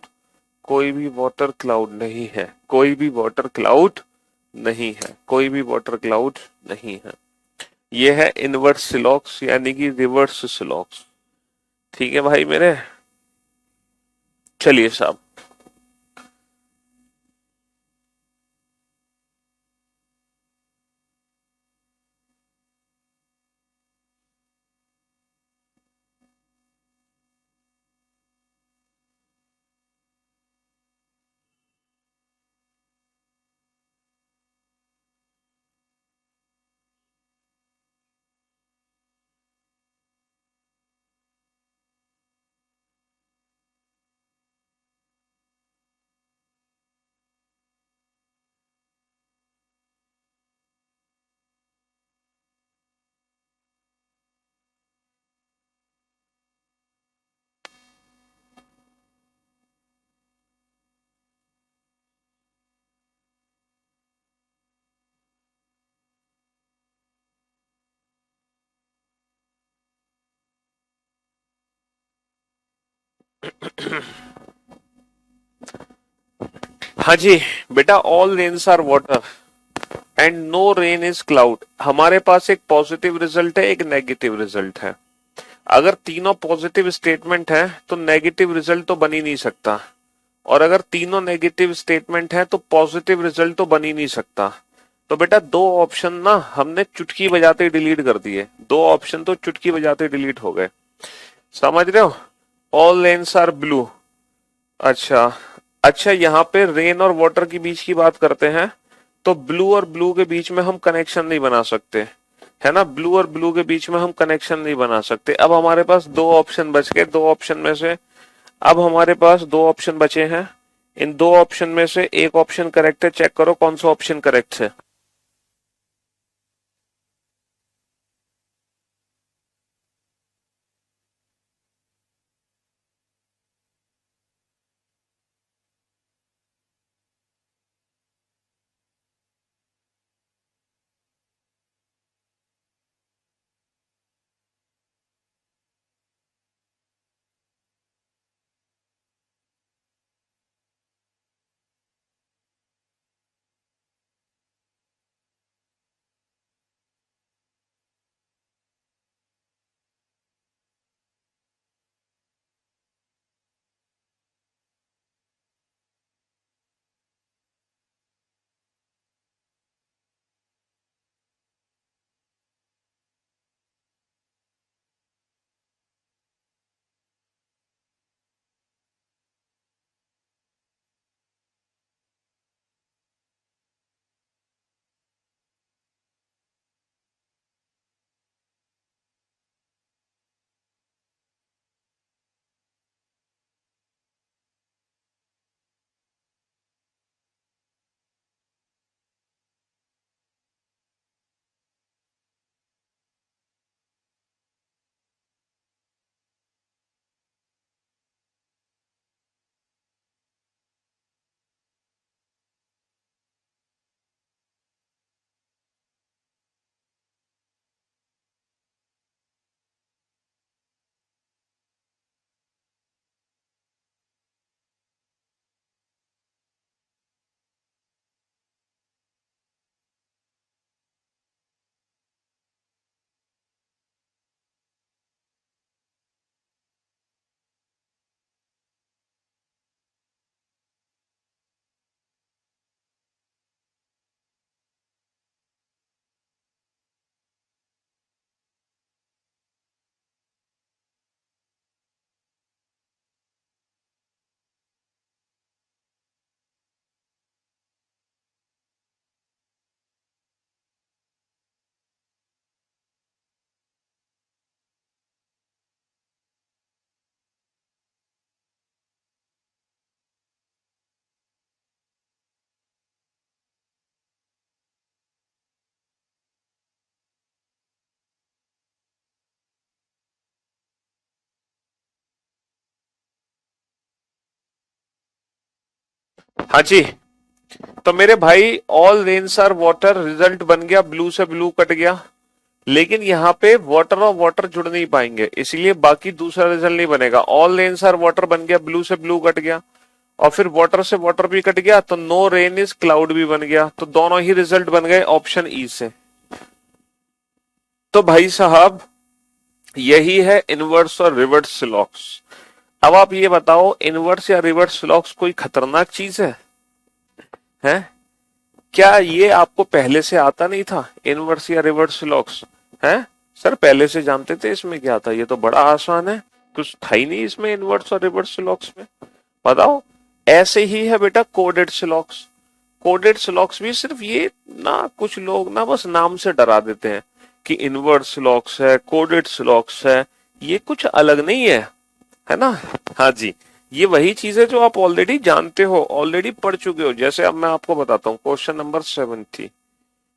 कोई भी वाटर क्लाउड नहीं है, कोई भी वाटर क्लाउड नहीं है, कोई भी वाटर क्लाउड नहीं है। ये है इनवर्स सिलॉक्स यानी कि रिवर्स सिलॉक्स। ठीक है भाई मेरे, चलिए साहब। हाँ जी बेटा, all rains are water and no rain is cloud. हमारे पास एक पॉजिटिव रिजल्ट है, एक नेगेटिव रिजल्ट है। अगर तीनों पॉजिटिव स्टेटमेंट है तो नेगेटिव रिजल्ट तो बन ही नहीं सकता, और अगर तीनों नेगेटिव स्टेटमेंट है तो पॉजिटिव रिजल्ट तो बन ही नहीं सकता। तो बेटा दो ऑप्शन ना हमने चुटकी बजाते डिलीट कर दिए, दो ऑप्शन तो चुटकी बजाते डिलीट हो गए। समझ रहे हो? All rains are blue. अच्छा, अच्छा यहाँ पे रेन और वाटर के बीच की बात करते हैं, तो ब्लू और ब्लू के बीच में हम कनेक्शन नहीं बना सकते, है ना। ब्लू और ब्लू के बीच में हम कनेक्शन नहीं बना सकते। अब हमारे पास दो ऑप्शन बच गए, दो ऑप्शन में से अब हमारे पास दो ऑप्शन बचे हैं। इन दो ऑप्शन में से एक ऑप्शन करेक्ट है, चेक करो कौन सा ऑप्शन करेक्ट है। हाँ जी, तो मेरे भाई all rains are water result बन गया, ब्लू से ब्लू कट गया, लेकिन यहाँ पे वाटर और वाटर जुड़ नहीं पाएंगे, इसलिए बाकी दूसरा रिजल्ट नहीं बनेगा। ऑल रेन्स आर वाटर बन गया, ब्लू से ब्लू कट गया, और फिर वाटर से वाटर भी कट गया, तो नो रेन इज क्लाउड भी बन गया। तो दोनों ही रिजल्ट बन गए ऑप्शन ई से। तो भाई साहब यही है इनवर्स और रिवर्स सिलॉक्स। अब आप ये बताओ, इनवर्स या रिवर्स सिलॉक्स कोई खतरनाक चीज है? हैं? क्या ये आपको पहले से आता नहीं था, इनवर्स या रिवर्स सिलॉक्स? हैं सर, पहले से जानते थे, इसमें क्या था, ये तो बड़ा आसान है, कुछ था ही नहीं इसमें इनवर्स और रिवर्स सिलॉक्स में। बताओ। ऐसे ही है बेटा कोडेड सिलॉक्स। कोडेड सिलॉक्स भी सिर्फ ये ना, कुछ लोग ना बस नाम से डरा देते हैं कि इनवर्स सिलॉक्स है, कोडेड सिलॉक्स है, ये कुछ अलग नहीं है ना। हाँ जी, ये वही चीज है जो आप ऑलरेडी जानते हो, ऑलरेडी पढ़ चुके हो। जैसे अब मैं आपको बताता हूँ क्वेश्चन नंबर 70।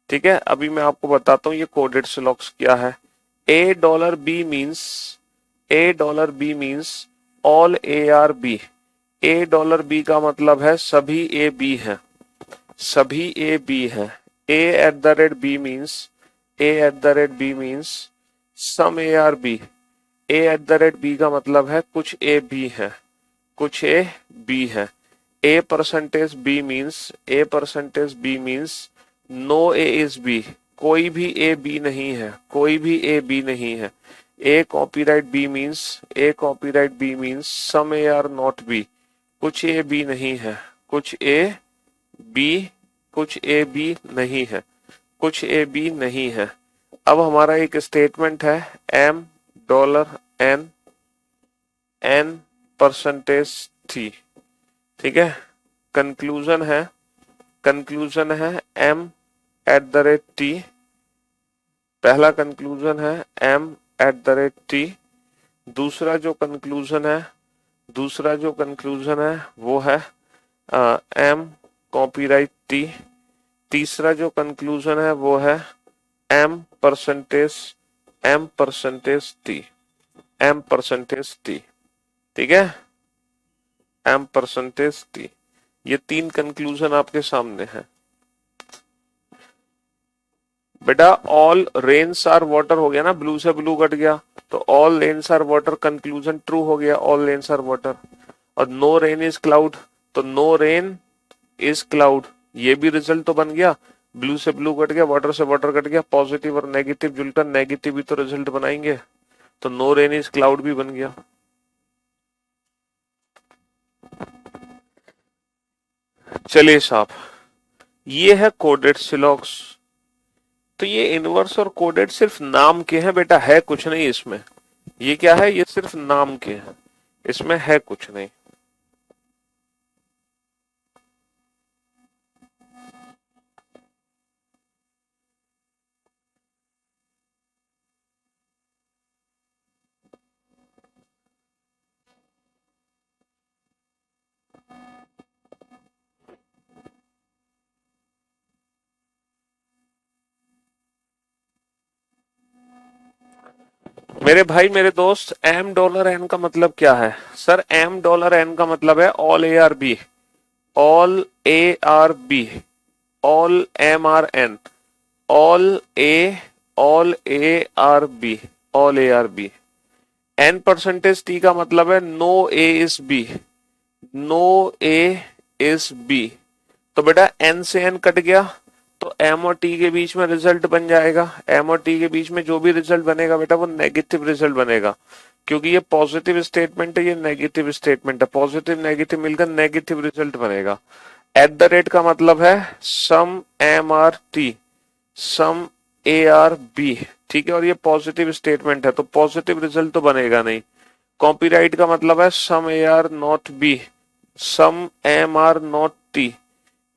ठीक है, अभी मैं आपको बताता हूँ ये कोडेड सिलॉक्स क्या है। A $B means all AR B। A$B का मतलब है सभी AB हैं, सभी AB हैं। A@B मीन्स सम AR B। A@B का मतलब है कुछ AB है, कुछ ए बी है। A percentage B means no A is B, कोई भी A B नहीं है, कोई भी A B नहीं है। A copyright B means some A are not B, कुछ A B नहीं है, कुछ A B नहीं है, कुछ A B नहीं है। अब हमारा एक स्टेटमेंट है M dollar N percentage T, ठीक है। कंक्लूजन है M eight the rate T, पहला कंक्लूजन है M eight the rate T। दूसरा जो कंक्लूजन है वो है M कॉपीराइट T। तीसरा जो कंक्लूजन है वो है M परसेंटेज T, ठीक है, M परसेंटेज T। ये तीन कंक्लूजन आपके सामने है बेटा। ऑल रेन्स आर वाटर हो गया ना, ब्लू से ब्लू कट गया, तो all rains are water conclusion true हो गया, ऑल रेन्स आर वाटर। और नो रेन इज क्लाउड, तो नो रेन इज क्लाउड, ये भी रिजल्ट तो बन गया। ब्लू से ब्लू कट गया, वाटर से वाटर कट गया, पॉजिटिव और नेगेटिव जुलकर नेगेटिव भी तो रिजल्ट बनाएंगे, तो नो रेन इज क्लाउड भी बन गया। चलिए साहब, ये है कोडेड सिलॉक्स। तो ये इनवर्स और कोडेड सिर्फ नाम के हैं बेटा, है कुछ नहीं इसमें। ये क्या है, ये सिर्फ नाम के हैं, इसमें है कुछ नहीं। मेरे भाई मेरे दोस्त, एम डॉलर एन का मतलब क्या है? सर एम डॉलर एन का मतलब है all A are B, all A are B, all M are N, all A are B, all A are B. N percentage T का मतलब है no A is B, no A is B. तो बेटा एन से एन कट गया, तो एम और टी के बीच में रिजल्ट बन जाएगा। एम और टी के बीच में जो भी रिजल्ट बनेगा बेटा वो नेगेटिव रिजल्ट बनेगा, क्योंकि ये पॉजिटिव स्टेटमेंट है, ये नेगेटिव स्टेटमेंट है, पॉजिटिव नेगेटिव मिलकर नेगेटिव रिजल्ट बनेगा। एट द रेट का मतलब है some M are T, some A are B, ठीक है, और ये पॉजिटिव स्टेटमेंट है तो पॉजिटिव रिजल्ट तो बनेगा नहीं। कॉपीराइट का मतलब है some A are not B, some M are not T,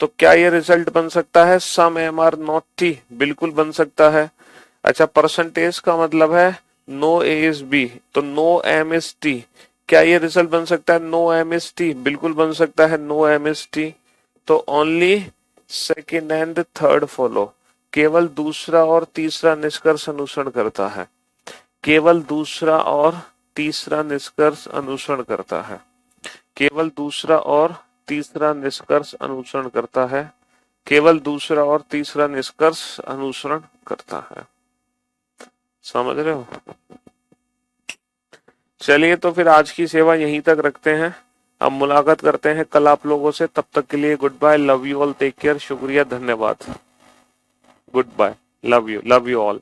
तो क्या ये रिजल्ट बन सकता है some M are not T? बिल्कुल बन सकता है। अच्छा, परसेंटेज का मतलब है नो ए इज बी, तो नो एम इज टी, क्या ये रिजल्ट बन सकता है नो एम इज टी? बिल्कुल बन सकता है नो एम इज टी। तो only second and third follow, केवल दूसरा और तीसरा निष्कर्ष अनुसरण करता है, केवल दूसरा और तीसरा निष्कर्ष अनुसरण करता है, केवल दूसरा और तीसरा निष्कर्ष अनुसरण करता है, केवल दूसरा और तीसरा निष्कर्ष अनुसरण करता है। समझ रहे हो? चलिए तो फिर आज की सेवा यहीं तक रखते हैं, अब मुलाकात करते हैं कल आप लोगों से। तब तक के लिए good bye, love you all, take care, शुक्रिया, धन्यवाद, good bye, love you all.